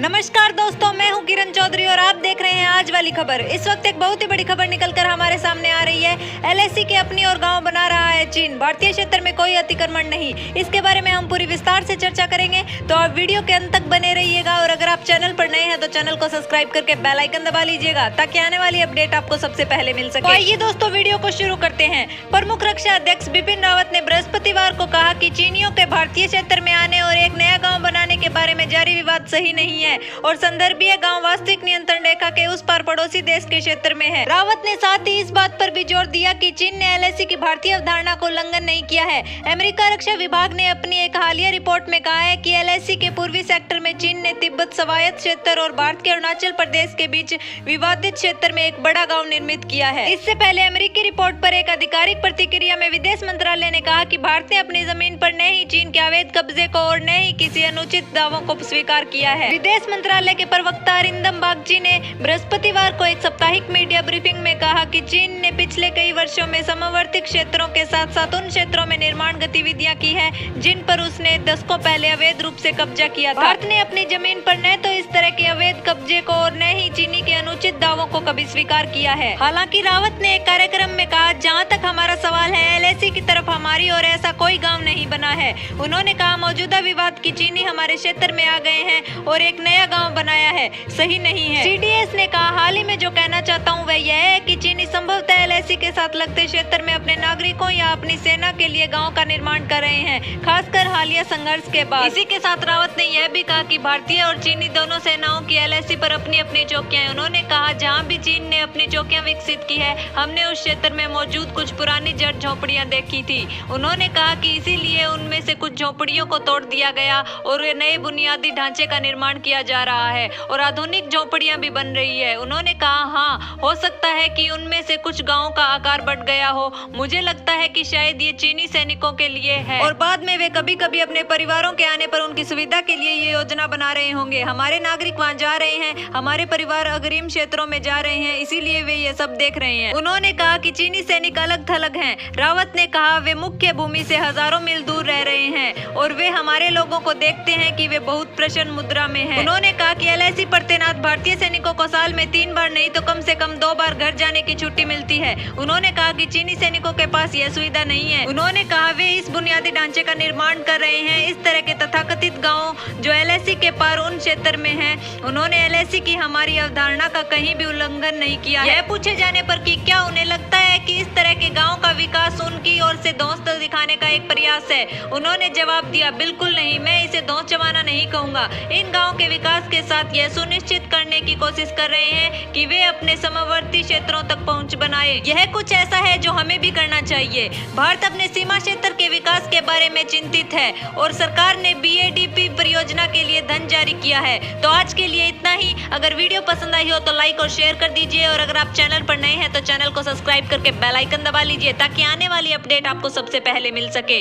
नमस्कार दोस्तों, मैं हूं किरण चौधरी और आप देख रहे हैं आज वाली खबर। इस वक्त एक बहुत ही बड़ी खबर निकलकर हमारे सामने आ रही है। एलएसी के अपनी और गांव बना रहा है चीन। भारतीय क्षेत्र में कोई अतिक्रमण नहीं। इसके बारे में हम पूरी विस्तार से चर्चा करेंगे, तो आप वीडियो के अंत तक बने रहिएगा। और अगर आप चैनल पर नए हैं तो चैनल को सब्सक्राइब करके बेल आइकन दबा लीजिएगा, ताकि आने वाली अपडेट आपको सबसे पहले मिल सके। आइए दोस्तों, वीडियो को शुरू करते हैं। प्रमुख रक्षा अध्यक्ष बिपिन रावत ने बृहस्पतिवार को कहा कि चीनियों के भारतीय क्षेत्र में आने और एक नया गाँव बनाने के बारे में जारी विवाद सही नहीं है और संदर्भीय गांव वास्तविक नियंत्रण रेखा के उस पार पड़ोसी देश के क्षेत्र में है। रावत ने साथ ही इस बात पर भी जोर दिया कि चीन ने एलएसी की भारतीय अवधारणा को उल्लंघन नहीं किया है। अमेरिका रक्षा विभाग ने अपनी एक हालिया रिपोर्ट में कहा है कि एलएसी के पूर्वी सेक्टर में चीन ने तिब्बत स्वायत्त क्षेत्र और भारत के अरुणाचल प्रदेश के बीच विवादित क्षेत्र में एक बड़ा गाँव निर्मित किया है। इससे पहले अमेरिकी रिपोर्ट पर एक आधिकारिक प्रतिक्रिया में विदेश मंत्रालय ने कहा कि भारत ने अपनी जमीन पर न ही चीन के अवैध कब्जे को और न ही किसी अनुचित दावों को स्वीकार किया है। विदेश मंत्रालय के प्रवक्ता अरिंदम बागची ने बृहस्पतिवार को एक साप्ताहिक मीडिया ब्रीफिंग में कहा कि चीन ने पिछले कई वर्षों में समवर्ती क्षेत्रों के साथ साथ उन क्षेत्रों में निर्माण गतिविधियां की है जिन पर उसने दशकों पहले अवैध रूप से कब्जा किया था। भारत ने अपनी जमीन पर न तो इस तरह के अवैध कब्जे को और न ही चीनी के अनुचित दावों को कभी स्वीकार किया है। हालांकि रावत ने एक कार्यक्रम में कहा, जहां तक हमारा सवाल है, एलएसी की तरफ हमारी और ऐसा कोई गाँव नहीं बना है। उन्होंने कहा, मौजूदा विवाद की चीनी हमारे क्षेत्र में आ गए हैं और एक नया गांव बनाया है, सही नहीं है। सीडीएस ने कहा, हाल ही में जो कहना चाहता हूं वह यह है कि चीनी संभवतः एलएसी के साथ लगते क्षेत्र में अपने नागरिकों या अपनी सेना के लिए गांव का निर्माण कर रहे हैं, खासकर हालिया संघर्ष के बाद। इसी के साथ रावत ने यह भी कहा कि भारतीय और चीनी दोनों सेनाओं की एलएसी पर अपनी अपनी चौकियां हैं। उन्होंने कहा, जहां भी चीन ने अपनी चौकियां विकसित की है, हमने उस क्षेत्र में मौजूद कुछ पुरानी जड़ झोपड़ियां देखी थी। उन्होंने कहा कि इसीलिए उनमें से कुछ झोपड़ियों को तोड़ दिया गया और नए बुनियादी ढांचे का निर्माण किया जा रहा है और आधुनिक झोपड़ियां भी बन रही है। उन्होंने कहा, हाँ, हो सकता है कि उनमें से कुछ गांवों का आकार बढ़ गया हो। मुझे लगता है कि शायद ये चीनी सैनिकों के लिए है और बाद में वे कभी कभी अपने परिवारों के आने पर उनकी सुविधा के लिए ये योजना बना रहे होंगे। हमारे नागरिक वहाँ जा रहे हैं, हमारे परिवार अग्रिम क्षेत्रों में जा रहे हैं, इसीलिए वे ये सब देख रहे हैं। उन्होंने कहा कि चीनी सैनिक अलग थलग हैं। रावत ने कहा, वे मुख्य भूमि से हजारों मील दूर रह रहे हैं और वे हमारे लोगों को देखते हैं कि वे बहुत प्रसन्न मुद्रा में हैं। उन्होंने कहा कि एलएसी पर तैनात भारतीय सैनिकों को साल में 3 बार नहीं तो कम से कम 2 बार घर जाने की छुट्टी मिलती है। उन्होंने कहा कि चीनी सैनिकों के पास यह सुविधा नहीं है। उन्होंने कहा, वे इस बुनियादी ढांचे का निर्माण कर रहे हैं, इस तरह के तथाकथित गाँव जो एलएसी के पार उन क्षेत्र में है। उन्होंने एलएसी की हमारी अवधारणा का कहीं भी उल्लंघन नहीं किया। यह पूछे जाने पर कि क्या उन्हें लगता है कि इस तरह के गाँव का विकास उनकी ओर से दोस्त दिखाने का एक प्रयास है, उन्होंने जवाब दिया, बिल्कुल नहीं, मैं इसे दोस्त जमाना नहीं कहूँगा। इन गाँव के विकास के साथ यह सुनिश्चित करने की कोशिश कर रहे हैं कि वे अपने समवर्ती क्षेत्रों तक पहुंच बनाए। यह कुछ ऐसा है जो हमें भी करना चाहिए। भारत अपने सीमा क्षेत्र के विकास के बारे में चिंतित है और सरकार ने बीएडीपी परियोजना के लिए धन जारी किया है। तो आज के लिए इतना ही। अगर वीडियो पसंद आई हो तो लाइक और शेयर कर दीजिए और अगर आप चैनल पर नए हैं तो चैनल को सब्सक्राइब करके बेल आइकन दबा लीजिए, ताकि आने वाली अपडेट आपको सबसे पहले मिल सके।